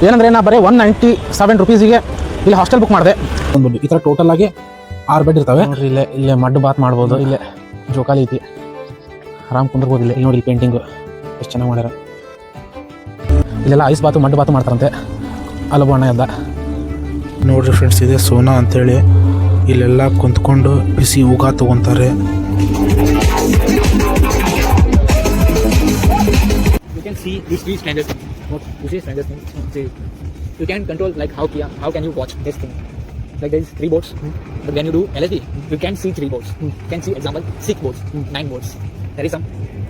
ಏನಂದರೆ ನಾ ಬರೀ 197 ರೂಪೀಸಿಗೆ ಇಲ್ಲಿ ಹಾಸ್ಟೆಲ್ ಬುಕ್ ಮಾಡಿದೆ. ಒಂದು ಈ ಥರ ಟೋಟಲ್ ಆಗಿ 6 ಬೆಡ್ ಇರ್ತವೆ ನೋಡ್ರಿ. ಇಲ್ಲೇ ಮಡ್ಡು ಬಾತ್ ಮಾಡ್ಬೋದು. ಇಲ್ಲೇ ಜೋಕಾಲಿ ಐತಿ, ಆರಾಮ್ ಕುಂದ್ರಬೋದು. ಇಲ್ಲಿ ನೋಡಿ ಪೇಂಟಿಂಗು ಎಷ್ಟು ಚೆನ್ನಾಗಿ ಮಾಡ್ಯಾರ. ಇಲ್ಲೆಲ್ಲ ಐಸ್ ಬಾತು ಮಡ್ಡು ಬಾತು ಮಾಡ್ತಾರಂತೆ. ಅಲ್ಲೊಬ್ಬ ಅಣ್ಣ ಇದ್ದ ನೋಡ್ರಿ ಫ್ರೆಂಡ್ಸ್, ಇದೆ ಸೋನಾ ಅಂತೇಳಿ. ಇಲ್ಲೆಲ್ಲ ಕುಂತ್ಕೊಂಡು ಬಿಸಿ ಊಗ ತಗೊಂತಾರೆ. You can see these three Stranger Things. What you see Stranger Things? You can control like how can you watch this thing? Like there is 3 boats, but when you do LSD, you can see 3 boats. You can see example 6 boats, 9 boats. There is some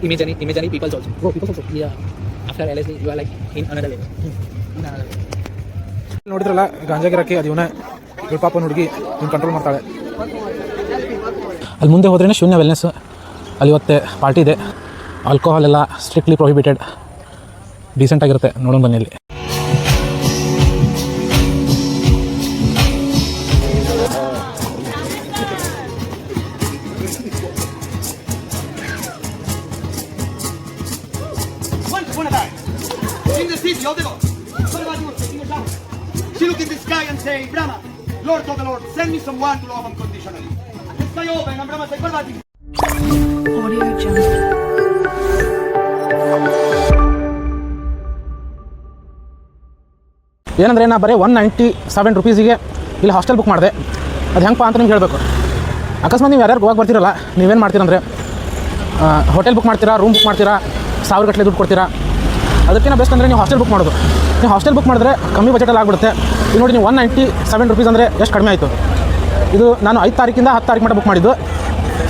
imaginary peoples also. Oh, peoples also. Yeah. After LSD, you are like in another level. In another level. ನೋಡಿದ್ರಲ್ಲ, ಗಾಂಜಾಗಿರಕ್ಕೆ ಅದು ಇವನ ಪಾಪನ ಹುಡುಗಿ ಇವ್ನು control ಮಾಡ್ತಾಳೆ. ಅಲ್ಲಿ ಮುಂದೆ ಹೋದ್ರೇ ಶೂನ್ಯ wellness. ಅಲ್ಲಿ ಇವತ್ತೆ ಪಾರ್ಟಿ ಇದೆ. ಆಲ್ಕೋಹಾಲ್ ಎಲ್ಲ ಸ್ಟ್ರಿಕ್ಟ್ಲಿ ಪ್ರೊಹಿಬಿಟೆಡ್. ಡೀಸೆಂಟಾಗಿರುತ್ತೆ, ನೋಡೋಣ ಬನ್ನಿ ಅಲ್ಲಿ. She looked in the sky and said, Brahma, Lord of the Lord, send me someone to love unconditionally. The sky opened and Brahma said, Parvati. Audio Jungle. ಏನಂದರೆ ನಾ ಬರೀ 197 ರೂಪೀಸಿಗೆ ಇಲ್ಲಿ hostel book ಮಾಡಿದೆ. ಅದು ಹೆಂಗಪ್ಪ ಅಂತ ನಿಮ್ಗೆ ಹೇಳಬೇಕು. ಅಕಸ್ಮಾತ್ ನೀವು ಯಾರ್ಯಾರು ಗೋವಾಗೆ ಬರ್ತೀರಲ್ಲ, ನೀವೇನು ಮಾಡ್ತೀರಂದರೆ ಹೋಟೆಲ್ ಬುಕ್ ಮಾಡ್ತೀರಾ, ರೂಮ್ ಬುಕ್ ಮಾಡ್ತೀರಾ, 1000 ಗಟ್ಟಲೆ ದುಡ್ಡು ಕೊಡ್ತೀರಾ. ಅದಕ್ಕಿಂತ ಬೆಸ್ಟ್ ಅಂದರೆ ನೀವು ಹಾಸ್ಟೆಲ್ ಬುಕ್ ಮಾಡೋದು. ನೀವು ಹಾಸ್ಟೆಲ್ ಬುಕ್ ಮಾಡಿದ್ರೆ ಕಮ್ಮಿ ಬಜೆಟಲ್ಲಿ ಆಗಿಬಿಡುತ್ತೆ. ಈಗ ನೋಡಿ, ನೀವು 197 ರೂಪೀಸ್ ಅಂದರೆ ಎಷ್ಟು ಕಡಿಮೆ ಆಯಿತು. ಇದು ನಾನು 5 ತಾರೀಕಿಂದ 10 ತಾರೀಕು ಮಟ್ಟ ಬುಕ್ ಮಾಡಿದ್ದು.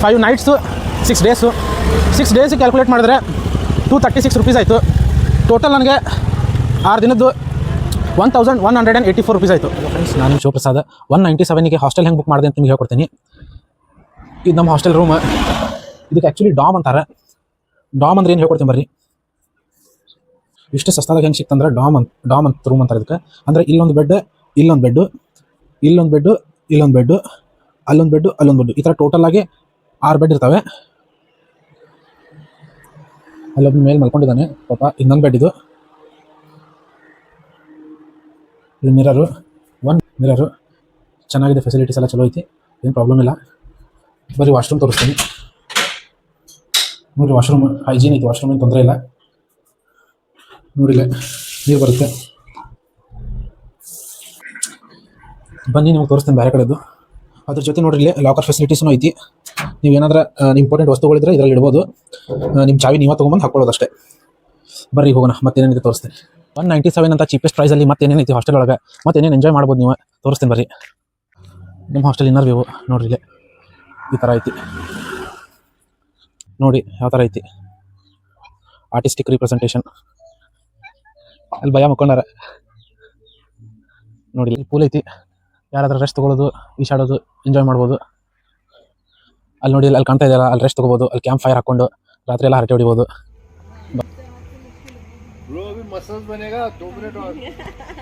5 ನೈಟ್ಸು 6 ಡೇಸು. 6 ಡೇಸಿಗೆ ಕ್ಯಾಲ್ಕುಲೇಟ್ ಮಾಡಿದ್ರೆ 236 ರೂಪೀಸ್ ಆಯಿತು. ಟೋಟಲ್ ನನಗೆ 6 ದಿನದ್ದು 1184 ರೂಪೀಸ್ ಆಯಿತು. ಫ್ರೆಂಡ್ಸ್, ನಾನು ಶಿವಪ್ರಸಾದ್. 197ಗೆ ಹಾಸ್ಟೆಲ್ ಹೆಂಗೆ ಬುಕ್ ಮಾಡಿದೆ ಅಂತ ನಿಮ್ಗೆ ಹೇಳ್ಕೊಡ್ತೀನಿ. ಇದು ನಮ್ಮ ಹಾಸ್ಟೆಲ್ ರೂಮ್. ಇದಕ್ಕೆ ಆ್ಯಕ್ಚುಲಿ ಡಾಮ್ ಅಂತಾರೆ. ಡಾಮ್ ಅಂದ್ರೆ ಏನು ಹೇಳ್ಕೊಡ್ತೀನಿ ಬರ್ರಿ. ಇಷ್ಟು ಸಸ್ತಾದಾಗ ಹೆಂಗೆ ಸಿಕ್ತಂದ್ರೆ ಡಾಮ್ ಅಂತ ರೂಮ್ ಅಂತಾರೆ ಇದಕ್ಕೆ. ಅಂದರೆ ಇಲ್ಲೊಂದು ಬೆಡ್, ಇಲ್ಲೊಂದು ಬೆಡ್ಡು, ಇಲ್ಲೊಂದು ಬೆಡ್ಡು, ಇಲ್ಲೊಂದು ಬೆಡ್ಡು, ಅಲ್ಲೊಂದು ಬೆಡ್ಡು, ಅಲ್ಲೊಂದು ಬೆಡ್ಡು, ಈ ಥರ ಟೋಟಲ್ ಆಗಿ 6 ಬೆಡ್ ಇರ್ತವೆ. ಅಲ್ಲೊಬ್ಬನ ಮೇಲೆ ಮಲ್ಕೊಂಡಿದ್ದಾನೆ ಪಾಪ. ಇನ್ನೊಂದು ಬೆಡ್ ಇದು ಮಿರರು, ಮಿರರು ಚೆನ್ನಾಗಿದೆ. ಫೆಸಿಲಿಟೀಸ್ ಎಲ್ಲ ಚಲೋ ಐತಿ, ಏನು ಪ್ರಾಬ್ಲಮ್ ಇಲ್ಲ. ಬರೀ ವಾಶ್ರೂಮ್ ತೋರಿಸ್ತೀನಿ ನೋಡಿರಿ. ವಾಶ್ರೂಮ್ ಹೈಜೀನ್ ಐತಿ, ವಾಶ್ರೂಮ್ ಏನು ತೊಂದರೆ ಇಲ್ಲ. ನೋಡಿಲ್ಲ, ನೀರು ಬರುತ್ತೆ. ಬನ್ನಿ ನಿಮ್ಗೆ ತೋರಿಸ್ತೀನಿ ಬೇರೆ ಕಡೆದು. ಅದ್ರ ಜೊತೆ ನೋಡ್ರಿ, ಇಲ್ಲಿ ಲಾಕರ್ ಫೆಸಿಲಿಟೀಸ್ನೂ ಐತಿ. ನೀವು ಏನಾದ್ರೂ ಇಂಪಾರ್ಟೆಂಟ್ ವಸ್ತುಗಳಿದ್ರೆ ಇದರಲ್ಲಿ ಇಡ್ಬೋದು. ನಿಮ್ಮ ಚಾವಿ ನೀವೇ ತೊಗೊಂಬಂದು ಹಾಕ್ಕೊಳ್ಳೋದು ಅಷ್ಟೇ. ಬರ್ರಿ ಹೋಗೋಣ, ಮತ್ತೇನೇನಿದೆ ತೋರಿಸ್ತೀನಿ. 197 ಅಂತ ಚೀಪೆಸ್ಟ್ ಪ್ರೈಸಲ್ಲಿ ಮತ್ತೇನೇನೈತಿ ಹಾಸ್ಟೆಲ್ ಒಳಗೆ, ಮತ್ತೇನೇನು ಎಂಜಾಯ್ ಮಾಡ್ಬೋದು ನೀವು, ತೋರಿಸ್ತೀನಿ ಬರ್ರಿ. ನಿಮ್ಮ ಹಾಸ್ಟೆಲ್ ಇನ್ನರ್ ವ್ಯೂ ನೋಡ್ರಿ. ಇಲ್ಲೇ ಈ ಥರ ಐತಿ ನೋಡಿ, ಯಾವ ಥರ ಐತಿ. Artistic representation. ಅಲ್ಲಿ ಭಯ ಮಕ್ಕೊಂಡಾರ ನೋಡಿ. ಇಲ್ಲಿ ಪೂಲ್ ಐತಿ, ಯಾರಾದ್ರೂ ರೆಸ್ಟ್ ತೊಗೊಳ್ಳೋದು, ಈಶಾಡೋದು, ಎಂಜಾಯ್ ಮಾಡ್ಬೋದು. ಅಲ್ಲಿ ನೋಡಿ, ಅಲ್ಲಿ ಕಾಣ್ತಾ ಇದೆಯಲ್ಲ, ಅಲ್ಲಿ ರೆಸ್ಟ್ ತೊಗೋಬೋದು. ಅಲ್ಲಿ ಕ್ಯಾಂಪ್ ಫೈರ್ ಹಾಕ್ಕೊಂಡು ರಾತ್ರಿ ಎಲ್ಲ ಹರಟೆ ಹೊಡಿಬೋದು. ब्रो अभी मसल्स बनेगा 2 मिनट और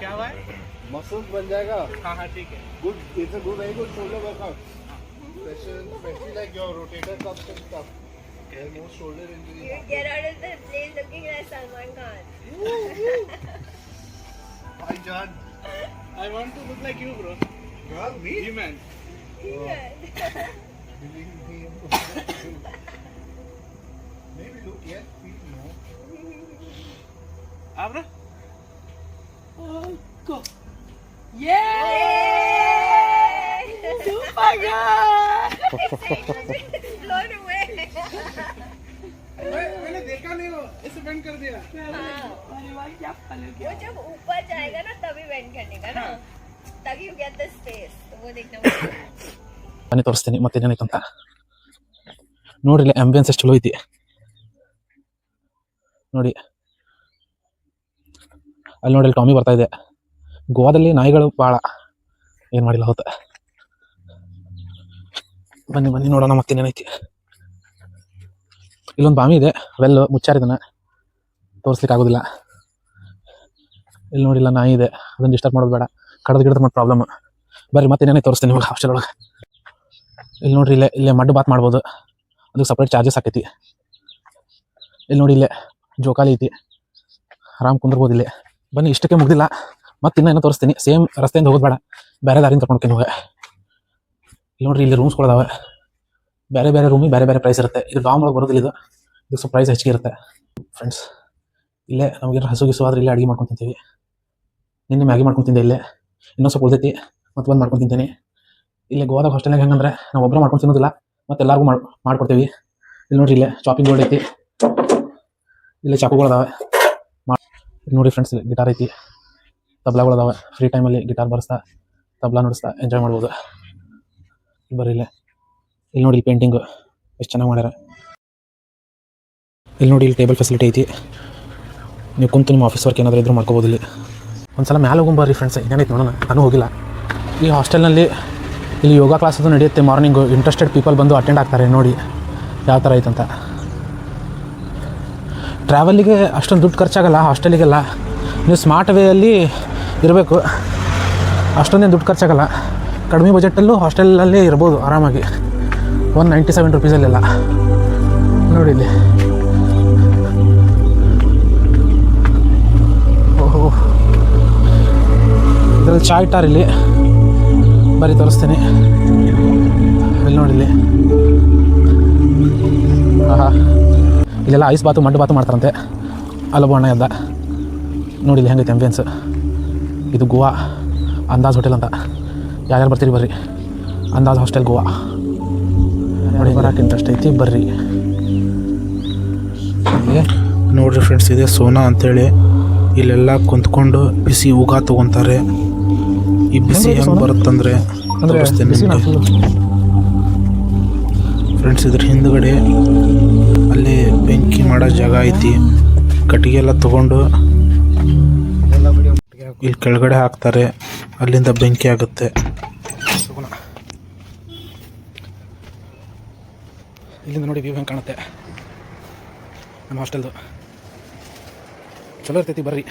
क्या भाई मसल्स बन जाएगा हाँ ठीक है good it's a good very good shoulder workout especially like your rotator cuffs and stuff there's more shoulder injury you get out of the plane looking like Salman Khan hi John I want to look like you bro yeah me you man maybe look yes feel no Abra? Oh, go! Yay! Super good! Blown away. मैंने देखा नहीं वो ऐसे bend कर दिया अरे वाह क्या फलक वो जब ऊपर जाएगा ना तभी बेंड करने का ना ताकि you get the space तो वो देखना ಬನ್ನಿ ತೋರಿಸ್ತೀನಿ ಮತ್ತೇನೇನೈತೆ ಅಂತ. ನೋಡ್ರಿ, ಆಂಬಿಯನ್ಸ್ ಎಷ್ಟು ಚಲೋ ಐತಿ ನೋಡಿ. ಅಲ್ಲಿ ನೋಡಿ, ಟಾಮಿ ಬರ್ತಾ ಇದೆ. ಗೋವಾದಲ್ಲಿ ನಾಯಿಗಳು ಭಾಳ, ಏನು ಮಾಡಿಲ್ಲ ಹೋತ. ಬನ್ನಿ ಬನ್ನಿ ನೋಡೋಣ ಮತ್ತೇನೇನೈತಿ. ಇಲ್ಲೊಂದು ಬಾಮಿ ಇದೆ, ವೆಲ್ಲು ಮುಚ್ಚಾರಿದನ ತೋರಿಸ್ಲಿಕ್ಕೆ ಆಗೋದಿಲ್ಲ. ಇಲ್ಲಿ ನೋಡಿಲ್ಲ, ನಾಯಿ ಇದೆ, ಅದನ್ನು ಡಿಸ್ಟರ್ಬ್ ಮಾಡೋದು ಬೇಡ. ಕಡದ ಗಿಡದ ಮತ್ತು ಪ್ರಾಬ್ಲಮ್. ಬರ್ರಿ ಮತ್ತೇನೇನೈತೆ ತೋರಿಸ್ತೀನಿ ನಿಮಗೆ ಹಾಸ್ಟೆಲ್ ಒಳಗೆ. ಇಲ್ಲಿ ನೋಡ್ರಿ, ಇಲ್ಲೇ ಮಡ್ಡು ಬಾತ್ ಮಾಡ್ಬೋದು. ಅದಕ್ಕೆ ಸಪ್ರೇಟ್ ಚಾರ್ಜಸ್ ಆಕೈತಿ. ಇಲ್ಲಿ ನೋಡಿ, ಇಲ್ಲೇ ಜೋಕಾಲಿ ಐತಿ, ಆರಾಮ್ ಕುಂದ್ರಬೋದು. ಇಲ್ಲೇ ಬನ್ನಿ. ಇಷ್ಟಕ್ಕೆ ಮುಗ್ದಿಲ್ಲ, ಮತ್ತು ಇನ್ನೇನೋ ತೋರಿಸ್ತೀನಿ. ಸೇಮ್ ರಸ್ತೆಯಿಂದ ಹೋಗೋದು ಬೇಡ, ಬೇರೆ ದಾರಿಯಿಂದ ಕರ್ಕೊಂಡು ಹೋಗಿ. ಇಲ್ಲಿ ನೋಡ್ರಿ, ಇಲ್ಲಿ ರೂಮ್ಸ್ಗಳಿದಾವೆ. ಬೇರೆ ಬೇರೆ ರೂಮಿಗೆ ಬೇರೆ ಬೇರೆ ಪ್ರೈಸ್ ಇರುತ್ತೆ. ಇದು ಡಾಮ್ ಒಳಗೆ ಬರೋದಿಲ್ಲ, ಇದು ಸ್ವಲ್ಪ ಪ್ರೈಸ್ ಹೆಚ್ಚಿಗೆ ಇರುತ್ತೆ ಫ್ರೆಂಡ್ಸ್. ಇಲ್ಲೇ ನಮಗೆ ಹಸು ಗಿಸು ಆದ್ರೆ ಇಲ್ಲೇ ಅಡುಗೆ ಮಾಡ್ಕೊಂಡು ತಿಂತೀವಿ. ನಿನ್ನೆ ಮ್ಯಾಗಿ ಮಾಡ್ಕೊಂಡು ತಿಂದೆ ಇಲ್ಲೇ, ಇನ್ನೊಂದು ಸ್ವಲ್ಪ ಉಳಿದೈತಿ, ಮತ್ತು ಬಂದು ಮಾಡ್ಕೊಂಡು ತಿಂತೀನಿ. ಇಲ್ಲೇ ಗೋವಾದಾಗ ಹಾಸ್ಟೆಲ್ನಾಗ ಹೆಂಗಂದ್ರೆ ನಾವು ಒಬ್ಬರು ಮಾಡ್ಕೊಂಡು ತಿನ್ನೋದಿಲ್ಲ, ಮತ್ತು ಎಲ್ಲರಿಗೂ ಮಾಡ್ಕೊಡ್ತೀವಿ. ಇಲ್ಲಿ ನೋಡ್ರಿ, ಇಲ್ಲೇ ಚಾಪಿಂಗ್ ಬೋರ್ಡ್ ಐತಿ, ಇಲ್ಲೇ ಚಾಕುಗಳದಾವೆ. ಇಲ್ಲಿ ನೋಡಿ ಫ್ರೆಂಡ್ಸ್, ಇಲ್ಲಿ ಗಿಟಾರ್ ಐತಿ, ತಬ್ಲಾಗಳದಾವೆ. ಫ್ರೀ ಟೈಮಲ್ಲಿ ಗಿಟಾರ್ ಬರ್ಸ್ತಾ ತಬ್ಲಾ ನುಡಿಸ್ತಾ ಎಂಜಾಯ್ ಮಾಡ್ಬೋದು. ಬರ್ರಿ ಇಲ್ಲೇ. ಇಲ್ಲಿ ನೋಡಿ, ಇಲ್ಲಿ ಪೇಂಟಿಂಗು ಎಷ್ಟು ಚೆನ್ನಾಗಿ ಮಾಡ್ಯಾರ. ಇಲ್ಲಿ ನೋಡಿ, ಇಲ್ಲಿ ಟೇಬಲ್ ಫೆಸಿಲಿಟಿ ಐತಿ. ನೀವು ಕುಂತು ನಿಮ್ಮ ಆಫೀಸ್ ವರ್ಕ್ ಏನಾದರೂ ಇದ್ರೂ ಮಾಡ್ಕೋಬೋದು. ಇಲ್ಲಿ ಒಂದ್ಸಲ ಮ್ಯಾಲೆ ಹೋಗ್ಬರ್ರಿ ಫ್ರೆಂಡ್ಸ್, ಇನ್ನೇನೈತೆ ನೋಡೋಣ. ನಾನು ಹೋಗಿಲ್ಲ. ಈ ಹಾಸ್ಟೆಲ್ನಲ್ಲಿ ಇಲ್ಲಿ ಯೋಗ ಕ್ಲಾಸ್ ಅದು ನಡೆಯುತ್ತೆ ಮಾರ್ನಿಂಗು. ಇಂಟ್ರೆಸ್ಟೆಡ್ ಪೀಪಲ್ ಬಂದು ಅಟೆಂಡ್ ಆಗ್ತಾರೆ. ನೋಡಿ ಯಾವ ಥರ ಐತಂತ. ಟ್ರಾವೆಲಿಗೆ ಅಷ್ಟೊಂದು ದುಡ್ಡು ಖರ್ಚಾಗಲ್ಲ ಹಾಸ್ಟೆಲಿಗೆಲ್ಲ. ನೀವು ಸ್ಮಾರ್ಟ್ ವೇಯಲ್ಲಿ ಇರಬೇಕು, ಅಷ್ಟೊಂದೇನು ದುಡ್ಡು ಖರ್ಚಾಗಲ್ಲ. ಕಡಿಮೆ ಬಜೆಟಲ್ಲೂ ಹಾಸ್ಟೆಲಲ್ಲಿ ಇರ್ಬೋದು ಆರಾಮಾಗಿ. 197 ರೂಪೀಸಲ್ಲೆಲ್ಲ ನೋಡಿ ಇಲ್ಲಿ. ಓಹೋ, ಇದರಲ್ಲಿ ಚಾ ಇಟ್ಟಾರ ಇಲ್ಲಿ, ಬರೀ ತೋರಿಸ್ತೀನಿ. ಇಲ್ಲಿ ನೋಡಿ, ಇಲ್ಲಿ ಇಲ್ಲೆಲ್ಲ ಐಸ್ ಬಾತು ಮಡ್ಡು ಬಾತು ಮಾಡ್ತಾರಂತೆ. ಅಲ್ಲೊಬ್ಬ ಅಣ್ಣ ಎದ್ದ ನೋಡಿ, ಇಲ್ಲಿ ಹೆಂಗೈತೆ ಆಂಬಿಯನ್ಸ್. ಇದು ಗೋವಾ ಅಂದಾಜ್ ಹೋಟೆಲ್ ಅಂತ. ಯಾರ್ಯಾರು ಬರ್ತೀರಿ ಬರ್ರಿ, ಅಂದಾಜ್ ಹಾಸ್ಟೆಲ್ ಗೋವಾ ನೋಡಿ. ಬರೋಕೆ ಇಂಟ್ರೆಸ್ಟ್ ಐತಿ, ಬರ್ರಿ. ನೋಡ್ರಿ ಫ್ರೆಂಡ್ಸ್, ಇದೆ ಸೋನಾ ಅಂತೇಳಿ. ಇಲ್ಲೆಲ್ಲ ಕುಂತ್ಕೊಂಡು ಬಿಸಿ ಊಟ ತೊಗೊತಾರೆ. ಈ ಬಿಸಿ ಹೆಂಗೆ ಬರುತ್ತಂದ್ರೆ ತೋರಿಸ್ತೇನೆ ಫ್ರೆಂಡ್ಸ್. ಇದ್ರ ಹಿಂದ್ಗಡೆ ಅಲ್ಲಿ ಬೆಂಕಿ ಮಾಡೋ ಜಾಗ ಐತಿ. ಕಟ್ಟಿಗೆ ಎಲ್ಲ ತೊಗೊಂಡು ಇಲ್ಲಿ ಕೆಳಗಡೆ ಹಾಕ್ತಾರೆ, ಅಲ್ಲಿಂದ ಬೆಂಕಿ ಆಗುತ್ತೆ. ಇಲ್ಲಿಂದ ನೋಡಿ ವ್ಯೂ ಹೆಂಗೆ ಕಾಣುತ್ತೆ ನಮ್ಮ ಹಾಸ್ಟೆಲ್ದು. ಚಲೋ ಇರ್ತೈತಿ, ಬರ್ರಿ.